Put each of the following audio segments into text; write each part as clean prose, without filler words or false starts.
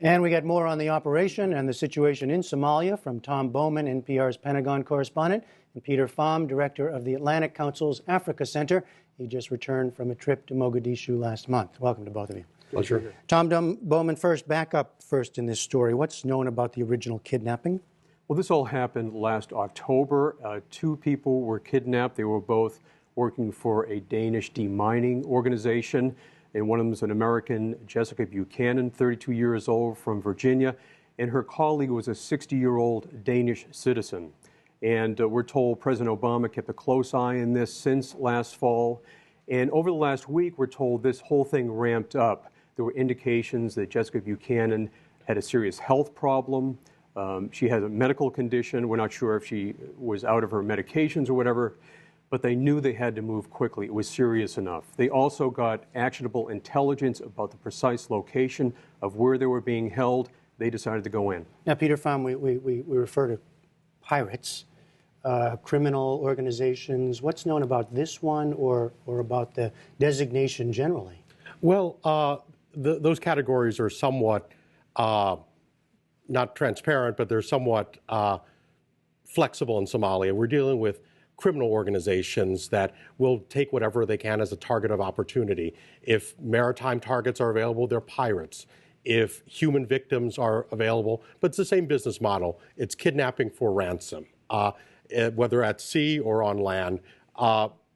And we got more on the operation and the situation in Somalia from Tom Bowman, NPR's Pentagon correspondent, and Peter Pham, director of the Atlantic Council's Africa Center. He just returned from a trip to Mogadishu last month. Welcome to both of you. Pleasure. Tom Bowman, back up in this story. What's known about the original kidnapping? Well, this all happened last October. Two people were kidnapped. They were both working for a Danish demining organization, and one of them is an American, Jessica Buchanan, 32 years old, from Virginia, and her colleague was a 60-year-old Danish citizen. And we're told President Obama kept a close eye on this since last fall, and over the last week, we're told this whole thing ramped up. There were indications that Jessica Buchanan had a serious health problem. She had a medical condition. We're not sure if she was out of her medications or whatever, but they knew they had to move quickly. It was serious enough. They also got actionable intelligence about the precise location of where they were being held. They decided to go in. Now, Peter Pham, we refer to pirates, criminal organizations. What's known about this one or about the designation generally? Well, those categories are somewhat not transparent, but they're somewhat flexible in Somalia. We're dealing with criminal organizations that will take whatever they can as a target of opportunity. If maritime targets are available, they're pirates. If human victims are available, but it's the same business model. It's kidnapping for ransom, whether at sea or on land,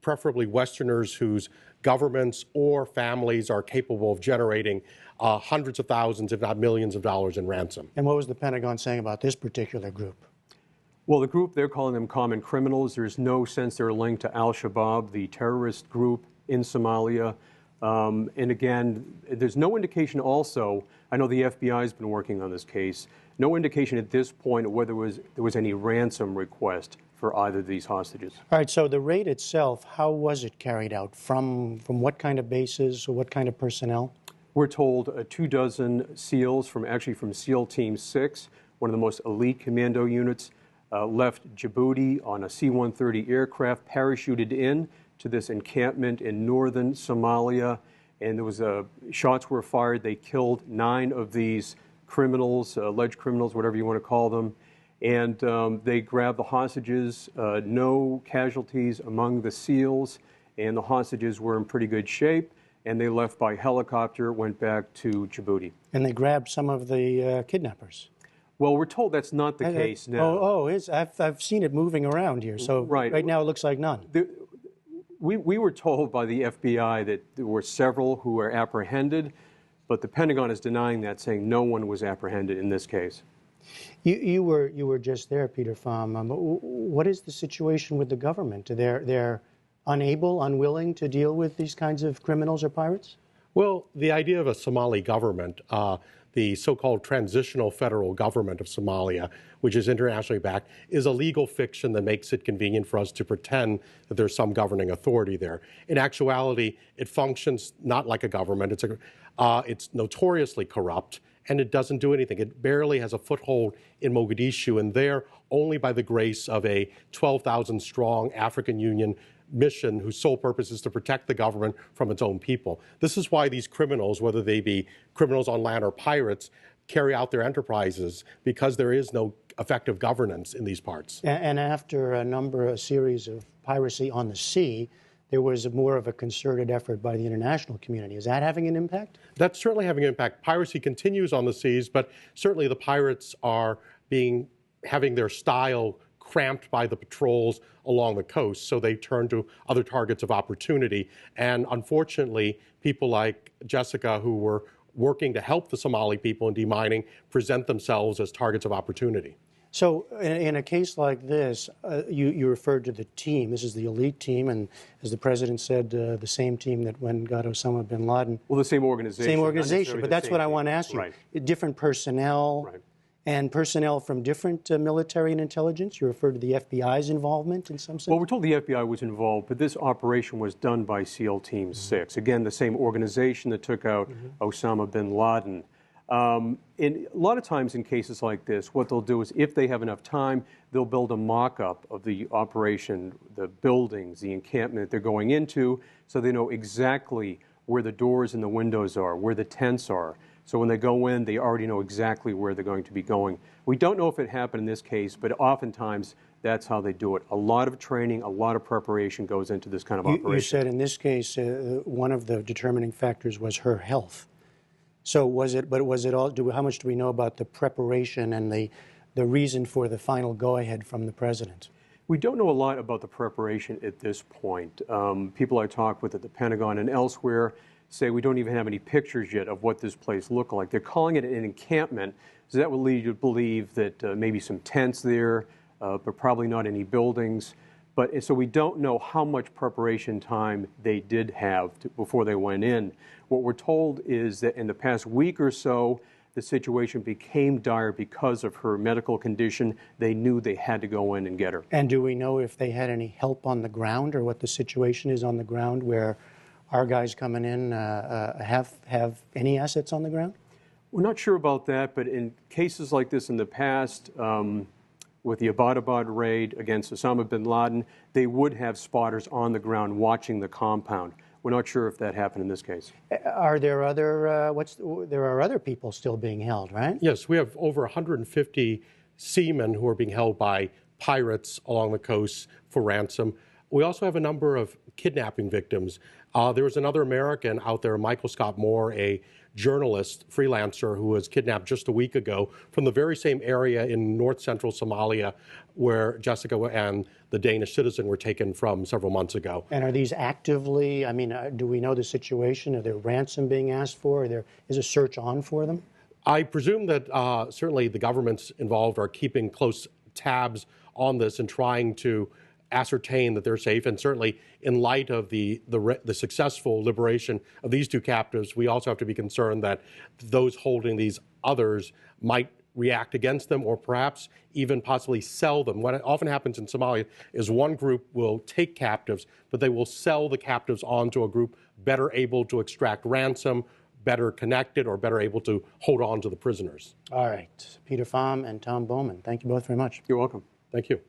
preferably Westerners whose governments or families are capable of generating hundreds of thousands, if not millions of dollars in ransom. And what was the Pentagon saying about this particular group? Well, the group, they're calling them common criminals. There's no sense they're linked to al-Shabaab, the terrorist group in Somalia. And again, there's no indication also, I know the FBI has been working on this case, no indication at this point of whether there was any ransom request for either of these hostages. All right, so the raid itself, how was it carried out? From what kind of bases or what kind of personnel? We're told 24 SEALs from SEAL Team 6, one of the most elite commando units, left Djibouti on a C-130 aircraft, parachuted in to this encampment in northern Somalia, and there was shots were fired. They killed 9 of these criminals, alleged criminals, whatever you want to call them, and they grabbed the hostages. No casualties among the SEALs, and the hostages were in pretty good shape, and they left by helicopter, went back to Djibouti. And they grabbed some of the kidnappers. Well, we're told that's not the case now. I've seen it moving around here, so right now it looks like none. We were told by the FBI that there were several who were apprehended, but the Pentagon is denying that, saying no one was apprehended in this case. You were just there, Peter Pham. What is the situation with the government? They're unable, unwilling to deal with these kinds of criminals or pirates? Well, the idea of a Somali government, the so-called Transitional Federal Government of Somalia, which is internationally backed, is a legal fiction that makes it convenient for us to pretend that there's some governing authority there. In actuality, it functions not like a government. It's notoriously corrupt, and it doesn't do anything. It barely has a foothold in Mogadishu, and there, only by the grace of a 12,000-strong African Union mission whose sole purpose is to protect the government from its own people. This is why these criminals, whether they be criminals on land or pirates, carry out their enterprises, because there is no effective governance in these parts. And after a series of piracy on the sea, there was more of a concerted effort by the international community. Is that having an impact? That's certainly having an impact. Piracy continues on the seas, but certainly the pirates are having their style cramped by the patrols along the coast, so they turn to other targets of opportunity. And unfortunately, people like Jessica, who were working to help the Somali people in demining, present themselves as targets of opportunity. So in a case like this, you referred to the team. This is the elite team, and as the president said, the same team that got Osama bin Laden. Well, the same organization. Same organization, but that's what I want to ask you. Right. Different personnel. Right. And personnel from different military and intelligence? You referred to the FBI's involvement in some sense? Well, we're told the FBI was involved, but this operation was done by SEAL Team 6. Again, the same organization that took out Osama bin Laden. And a lot of times in cases like this, what they'll do is, if they have enough time, they'll build a mock-up of the operation, the buildings, the encampment they're going into, so they know exactly where the doors and the windows are, where the tents are. So when they go in, they already know exactly where they're going to be going. We don't know if it happened in this case, but oftentimes that's how they do it. A lot of training, a lot of preparation goes into this kind of operation. You said in this case, one of the determining factors was her health. So was it all, how much do we know about the preparation and the reason for the final go-ahead from the president? We don't know a lot about the preparation at this point. People I talk with at the Pentagon and elsewhere say we don't even have any pictures yet of what this place looked like. They're calling it an encampment, so that would lead you to believe that maybe some tents there, but probably not any buildings. But so we don't know how much preparation time they did have before they went in. What we're told is that in the past week or so, the situation became dire because of her medical condition. They knew they had to go in and get her. And do we know if they had any help on the ground or what the situation is on the ground where our guys coming in have any assets on the ground? We're not sure about that, but in cases like this in the past, with the Abbottabad raid against Osama bin Laden, they would have spotters on the ground watching the compound. We're not sure if that happened in this case. Are there other, there are other people still being held, right? Yes, we have over 150 seamen who are being held by pirates along the coast for ransom. We also have a number of kidnapping victims. There was another American out there, Michael Scott Moore, a journalist, freelancer, who was kidnapped just a week ago from the very same area in north-central Somalia where Jessica and the Danish citizen were taken from several months ago. And are these actively, I mean, do we know the situation? Are there ransom being asked for? Is a search on for them? I presume that certainly the governments involved are keeping close tabs on this and trying to ascertain that they're safe. And certainly in light of the successful liberation of these two captives, we also have to be concerned that those holding these others might react against them or perhaps even possibly sell them. What often happens in Somalia is one group will take captives, but they will sell the captives on to a group better able to extract ransom, better connected, or better able to hold on to the prisoners. All right. Peter Pham and Tom Bowman, thank you both very much. You're welcome. Thank you.